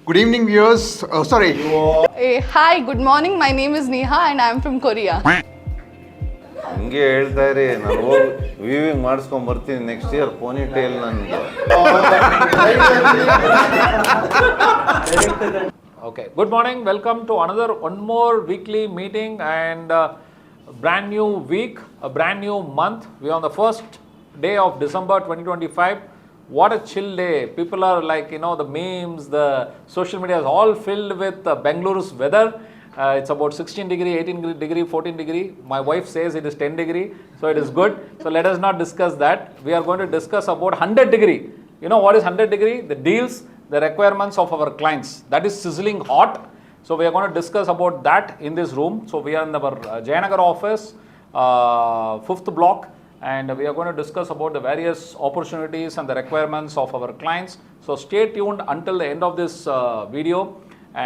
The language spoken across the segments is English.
Good evening, viewers. Hey, hi, good morning. My name is Neha and I am from Korea. ಹಂಗೆ ಹೇಳ್ತಾ ಇರಿ, ನಾನು ಹೋಗಿ viewing ಮಾಡಿಸ್ಕೊಂಡ್ ಬರ್ತೀನಿ ನೆಕ್ಸ್ಟ್ ಇಯರ್ ಪೋನಿ ಟೇಲ್ ನನಗೆ. Okay, good morning. Welcome to one more weekly meeting and brand new week, a brand new month. We are on the first day of December 2025. What a chill day. People are like, the memes, the social media is all filled with Bengaluru's weather. It's about 16 degree, 18 degree, 14 degree. My wife says it is 10 degree, so it is good. So let us not discuss that. We are going to discuss about 100 degree. You know what is 100 degree? The deals, the requirements of our clients. That is sizzling hot. So we are going to discuss about that in this room. So we are in our Jayanagar office, 5th block, and we are going to discuss about the various opportunities and the requirements of our clients. So stay tuned until the end of this video.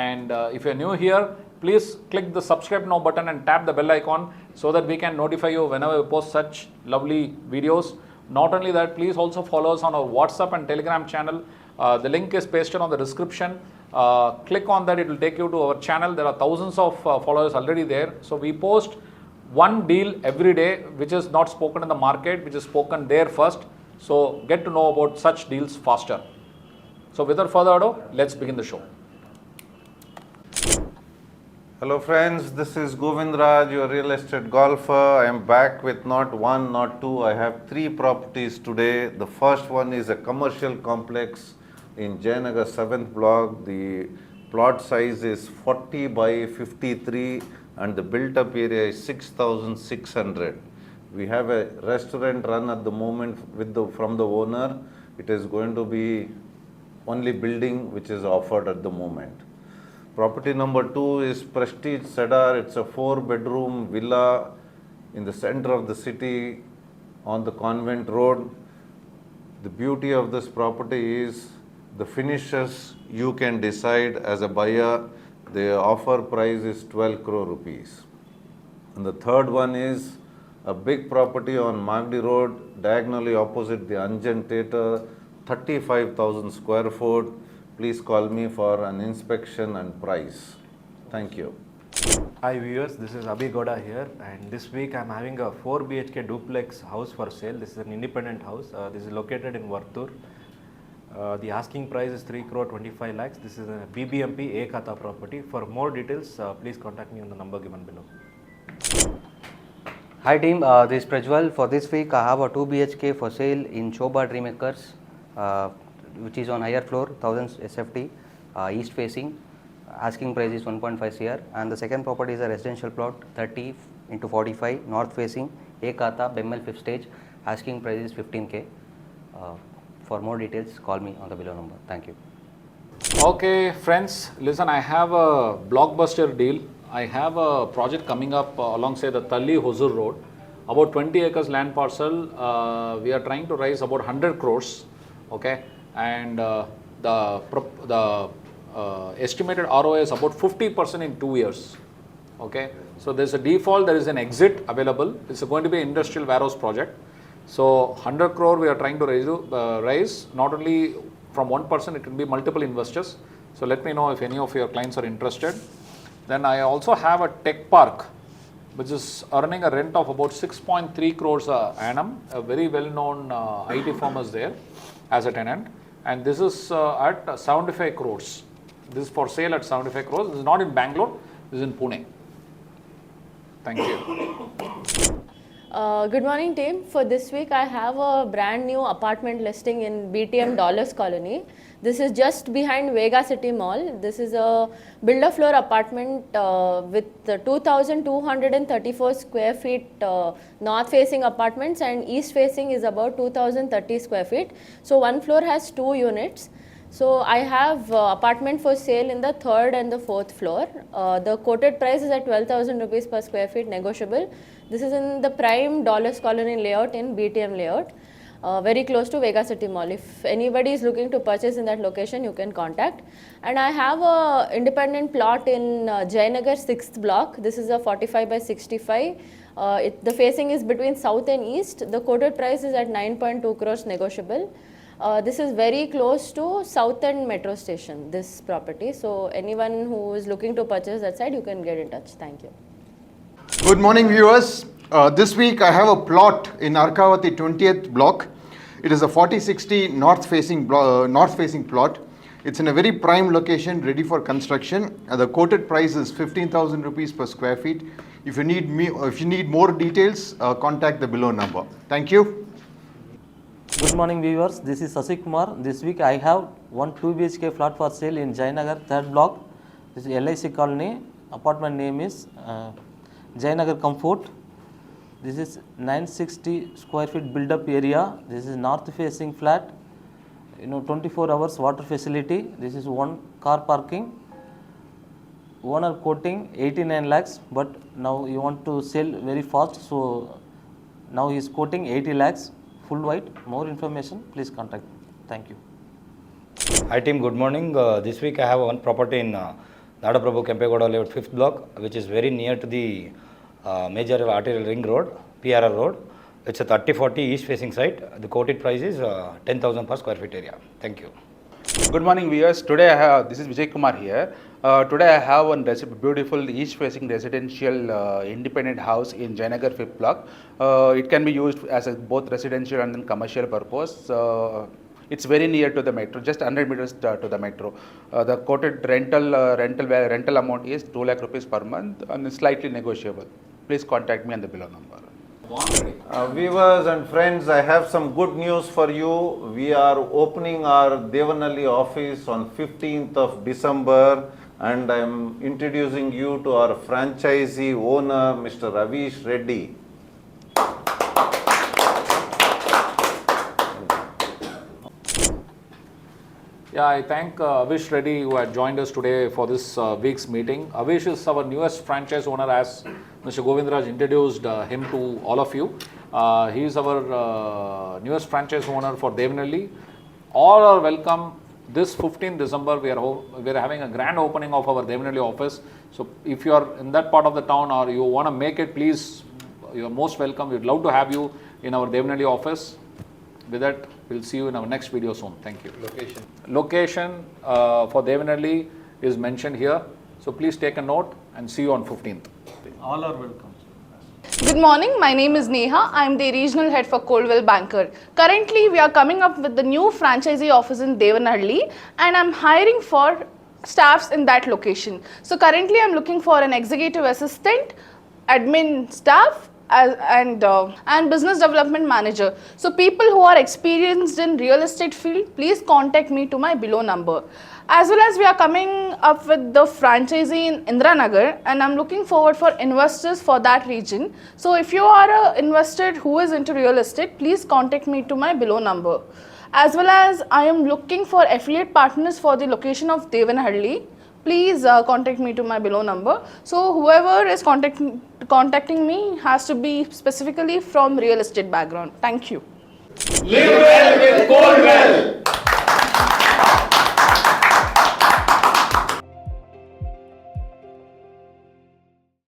And if you are new here, please click the subscribe now button and tap the bell icon so that we can notify you whenever we post such lovely videos. Not only that, please also follow us on our WhatsApp and Telegram channel. The link is pasted on the description. Click on that, it will take you to our channel. There are thousands of followers already there. So we post one deal every day which is not spoken in the market, which is spoken there first. So get to know about such deals faster. So without further ado, let's begin the show. Hello friends, this is Govindraj, your real estate golfer. I am back with not one, not two. I have 3 properties today. The first one is a commercial complex in Jayanagar 7th block. The plot size is 40 by 53 and the built up area is 6,600. We have a restaurant run at the moment from the owner. It is going to be only building which is offered at the moment. Property number 2 is Prestige Cedar. It's a 4-bedroom villa in the center of the city on the Convent Road. The beauty of this property is the finishes you can decide as a buyer. The offer price is 12 crore rupees. And the third one is a big property on Magdi Road, diagonally opposite the Anjan Theatre, 35,000 square foot. Please call me for an inspection and price. Thank you. Hi viewers, this is Arkavathy here, and this week I am having a 4 BHK duplex house for sale. This is an independent house. This is located in Vartur. The asking price is 3 crore 25 lakhs. This is a BBMP A Khata property. For more details, please contact me on the number given below. Hi team, this is Prajwal. For this week I have a 2 BHK for sale in Shobha Dreammakers, which is on higher floor, 1000 SFT, east facing. Asking price is 1.5 CR, and the second property is a residential plot, 30 into 45, north facing, A Khata, Bemmel 5th stage. Asking price is 15k. For more details, call me on the below number. Thank you. Okay, friends, listen, I have a blockbuster deal. I have a project coming up alongside the Talli Hosur Road, about 20 acres land parcel. We are trying to raise about 100 crores. Okay, and the estimated ROI is about 50% in 2 years. Okay, so there's a default, there is an exit available. It's going to be an industrial warehouse project. So 100 crore we are trying to raise not only from one person, it can be multiple investors. So let me know if any of your clients are interested. Then I also have a tech park which is earning a rent of about 6.3 crores annum. A very well-known IT firm is there as a tenant, and this is at 75 crores. This is for sale at 75 crores. This is not in Bangalore, this is in Pune. Thank you. Good morning team. For this week I have a brand new apartment listing in BTM Dollars Colony. This is just behind Vega City Mall. This is a builder floor apartment with 2,234 square feet north facing apartments, and east facing is about 2,030 square feet. So one floor has 2 units. So I have apartment for sale in the 3rd and the 4th floor. The quoted price is at 12,000 rupees per square feet, negotiable. This is in the prime Dollars Colony layout in BTM layout, very close to Vega City Mall. If anybody is looking to purchase in that location, you can contact. And I have a independent plot in Jayanagar 6th block. This is a 45 by 65. The facing is between south and east. The quoted price is at 9.2 crores, negotiable. This is very close to South End Metro Station, this property. So anyone who is looking to purchase that side, you can get in touch. Thank you. Good morning, viewers. This week I have a plot in Arkavathy 20th block. It is a 4060 north-facing plot. It's in a very prime location, ready for construction. The quoted price is 15,000 rupees per square feet. If you need more details, contact the below number. Thank you. Good morning, viewers. This is Sasi Kumar. This week I have one 2 BHK flat for sale in Jayanagar, 3rd block. This is LIC colony. Apartment name is Jayanagar Comfort. This is 960 square feet build up area. This is north facing flat. 24 hours water facility. This is one car parking. Owner quoting 89 lakhs, but now you want to sell very fast, so now he is quoting 80 lakhs. Full white. More information, please contact me. Thank you. Hi team, good morning. This week I have one property in Kempegowda Layout 5th block, which is very near to the major arterial ring road, PRR road. It's a 30-40 east facing site. The quoted price is 10,000 per square feet area. Thank you. Good morning, viewers. Today this is Vijay Kumar here. Today I have one beautiful east facing residential independent house in Jayanagar 5th block. It can be used as both residential and then commercial purpose. It's very near to the metro, just 100 meters to the metro. The quoted rental amount is 2 lakh rupees per month and slightly negotiable. Please contact me on the below number. Viewers and friends, I have some good news for you. We are opening our Devanalli office on 15th of December, and I am introducing you to our franchisee owner, Mr. Avish Reddy. Yeah, I thank Avish Reddy who had joined us today for this week's meeting. Avish is our newest franchise owner, as Mr. Govindraj introduced him to all of you. He is our newest franchise owner for Devanalli. All are welcome. This 15th December, we are having a grand opening of our Devanalli office. So if you are in that part of the town or you want to make it, please, you are most welcome. We'd love to have you in our Devanalli office. With that, we'll see you in our next video soon. Thank you. Location for Devanalli is mentioned here. So please take a note and see you on 15th. All are welcome. Good morning, my name is Neha. I am the regional head for Coldwellbanker. Currently, we are coming up with the new franchisee office in Devanalli, and I am hiring for staffs in that location. So currently, I am looking for an executive assistant, admin staff, and business development manager. So people who are experienced in real estate field, please contact me to my below number. As well as we are coming up with the franchisee in Indranagar, and I'm looking forward for investors for that region. So if you are an investor who is into real estate, please contact me to my below number. As well as I am looking for affiliate partners for the location of Devanalli. Please contact me to my below number. So whoever is contacting me has to be specifically from real estate background. Thank you. Ladies